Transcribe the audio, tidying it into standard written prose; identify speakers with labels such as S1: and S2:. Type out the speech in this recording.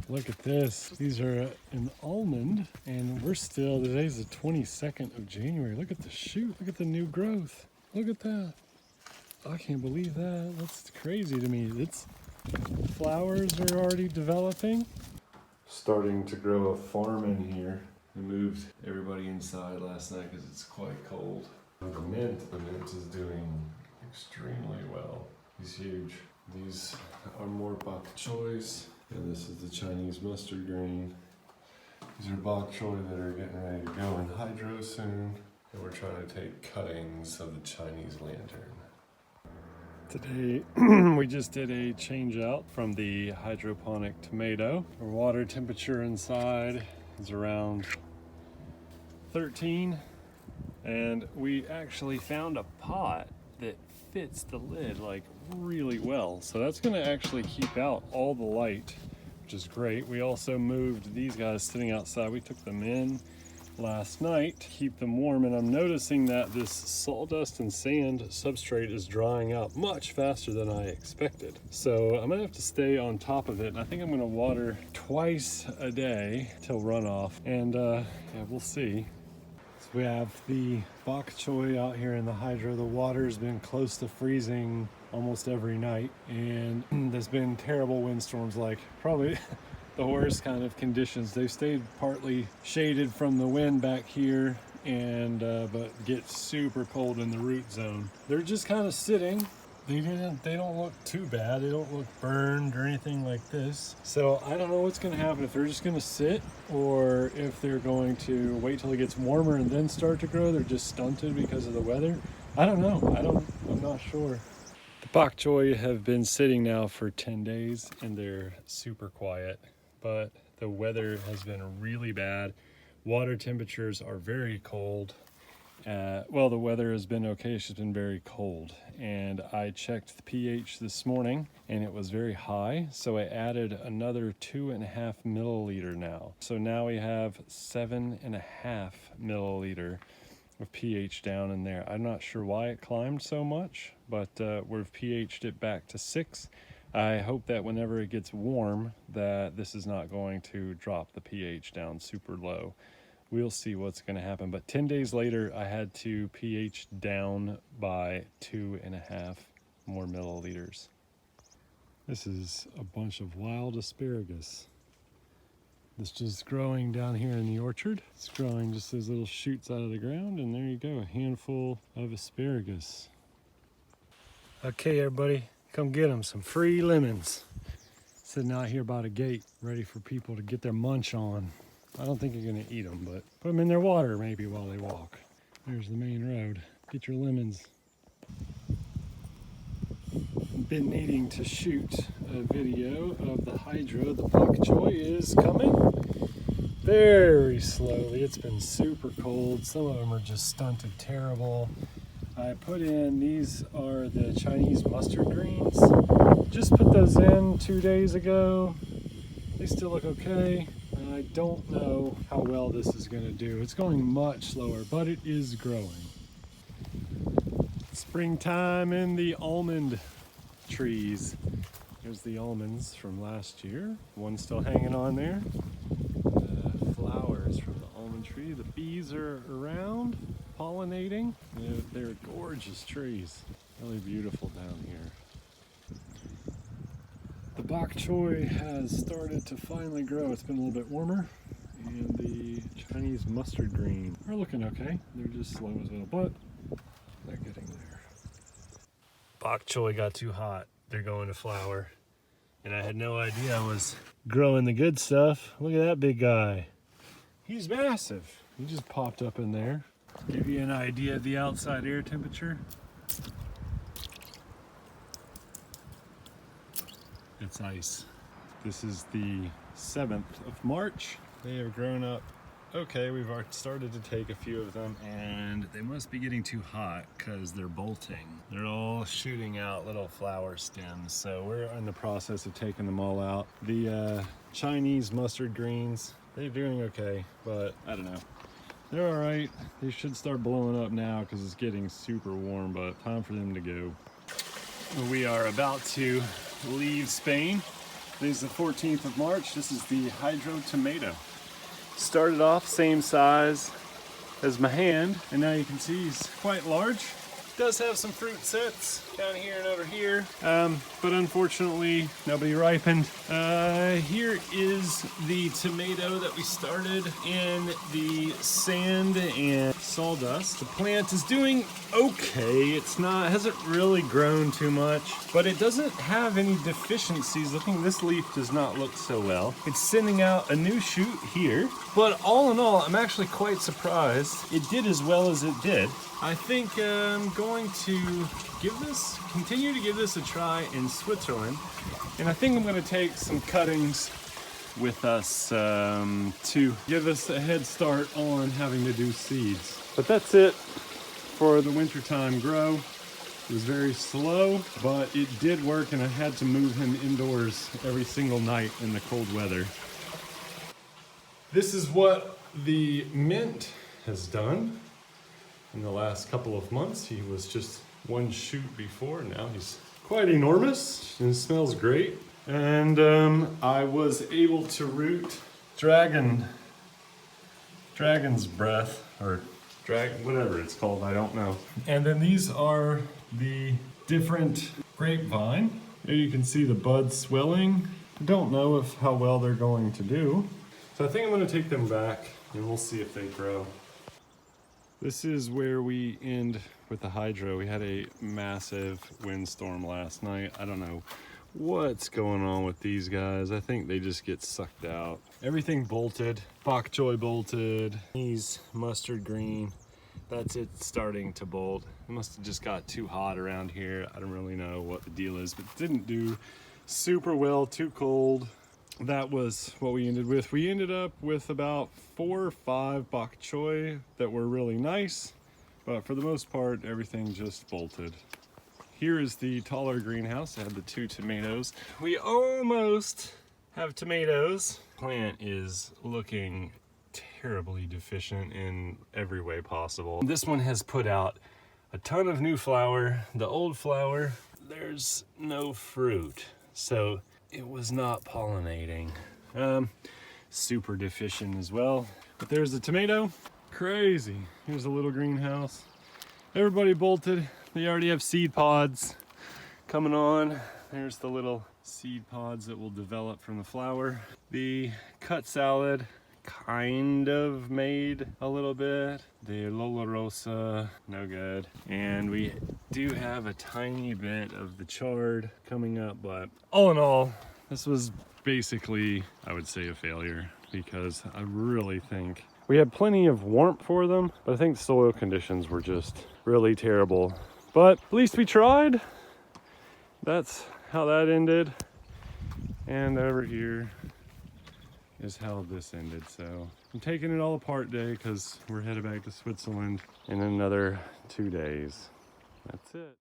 S1: Look at this. These are an almond, and today's the 22nd of January. Look at the shoot. Look at the new growth. Look at that. I can't believe that. That's crazy to me. Flowers are already developing. Starting to grow a farm in here. We moved everybody inside last night because it's quite cold. The mint is doing extremely well. He's huge. These are more bok choys, and this is the Chinese mustard green. These are bok choy that are getting ready to go in hydro soon, and we're trying to take cuttings of the Chinese lantern. Today we just did a change out from the hydroponic tomato. Our water temperature inside is around 13, and we actually found a pot that fits the lid like really well. So that's gonna actually keep out all the light, which is great. We also moved these guys sitting outside. We took them in last night to keep them warm, and I'm noticing that this sawdust and sand substrate is drying out much faster than I expected. So I'm gonna have to stay on top of it, and I think I'm gonna water twice a day till runoff, and yeah, we'll see. So we have the bok choy out here in the hydro. The water's been close to freezing almost every night, and there's been terrible windstorms, like probably the worst kind of conditions. They've stayed partly shaded from the wind back here, and but get super cold in the root zone. They're just kind of sitting. They don't look too bad. They don't look burned or anything like this. So I don't know what's gonna happen, if they're just gonna sit or if they're going to wait till it gets warmer and then start to grow. They're just stunted because of the weather. I don't know. I'm not sure. The bok choy have been sitting now for 10 days and they're super quiet, but the weather has been really bad. Water temperatures are very cold. Well, the weather has been okay. It's just been very cold, and I checked the pH this morning and it was very high, so I added another 2.5 milliliter now. So now we have 7.5 milliliter of pH down in there. I'm not sure why it climbed so much, but we've pH'd it back to 6. I hope that whenever it gets warm that this is not going to drop the pH down super low. We'll see what's going to happen. But 10 days later, I had to pH down by 2.5 more milliliters. This is a bunch of wild asparagus. This just growing down here in the orchard. It's growing just as little shoots out of the ground, and there you go, a handful of asparagus. Okay, everybody, come get them, some free lemons. Sitting out here by the gate, ready for people to get their munch on. I don't think you're gonna eat them, but put them in their water maybe while they walk. There's the main road. Get your lemons. I've been needing to shoot a video of the hydro. The bok choy is coming very slowly. It's been super cold. Some of them are just stunted terrible. I put in, these are the Chinese mustard greens. Just put those in 2 days ago. They still look okay. I don't know how well this is going to do. It's going much slower, but it is growing. Springtime in the almond trees. There's the almonds from last year. One's still hanging on there. The flowers from the almond tree. The bees are around, pollinating. They're gorgeous trees. Really beautiful down here. The bok choy has started to finally grow. It's been a little bit warmer, and the Chinese mustard green are looking okay. They're just slow as well, but they're getting there. Bok choy got too hot. They're going to flower, and I had no idea I was growing the good stuff. Look at that big guy. He's massive. He just popped up in there. Give you an idea of the outside air temperature. It's ice. This is the 7th of March. They have grown up okay. We've already started to take a few of them, and they must be getting too hot because they're bolting. They're all shooting out little flower stems, so we're in the process of taking them all out. The Chinese mustard greens, they're doing okay, but I don't know. They're all right. They should start blowing up now because it's getting super warm, but time for them to go. We are about to leave Spain Today's the 14th of March. This is the hydro tomato. Started off same size as my hand, and now you can see he's quite large. Does have some fruit sets down here and over here, but unfortunately nobody ripened. Here is the tomato that we started in the sand and sawdust. The plant is doing okay. Hasn't really grown too much, but it doesn't have any deficiencies. This leaf does not look so well. It's sending out a new shoot here, but all in all, I'm actually quite surprised it did as well as it did. I think I'm going to continue to give this a try in Switzerland, and I think I'm going to take some cuttings with us to give us a head start on having to do seeds. But that's it for the wintertime grow. It was very slow, but it did work, and I had to move him indoors every single night in the cold weather. This is what the mint has done. In the last couple of months, he was just one shoot before. Now he's quite enormous and smells great. And I was able to root dragon's breath, or whatever it's called, I don't know. And then these are the different grapevine. There you can see the buds swelling. I don't know how well they're going to do. So I think I'm going to take them back and we'll see if they grow. This is where we end with the hydro. We had a massive windstorm last night. I don't know what's going on with these guys. I think they just get sucked out. Everything bolted. Bok choy bolted. He's mustard green. That's it starting to bolt. It must have just got too hot around here. I don't really know what the deal is, but it didn't do super well, too cold. That was what we ended with. We ended up with about 4 or 5 bok choy that were really nice, but for the most part, everything just bolted. Here is the taller greenhouse. It had the 2 tomatoes. We almost have tomatoes. Plant is looking terribly deficient in every way possible. This one has put out a ton of new flower. The old flower, there's no fruit. So it was not pollinating. Super deficient as well. But there's the tomato. Crazy. Here's a little greenhouse. Everybody bolted. They already have seed pods coming on. There's the little seed pods that will develop from the flower. The cut salad kind of made a little bit. The Lola Rosa, no good. And we do have a tiny bit of the chard coming up, but all in all, this was basically, I would say, a failure, because I really think we had plenty of warmth for them, but I think the soil conditions were just really terrible. But at least we tried. That's how that ended. And over here is how this ended. So I'm taking it all apart today because we're headed back to Switzerland in another 2 days. That's it.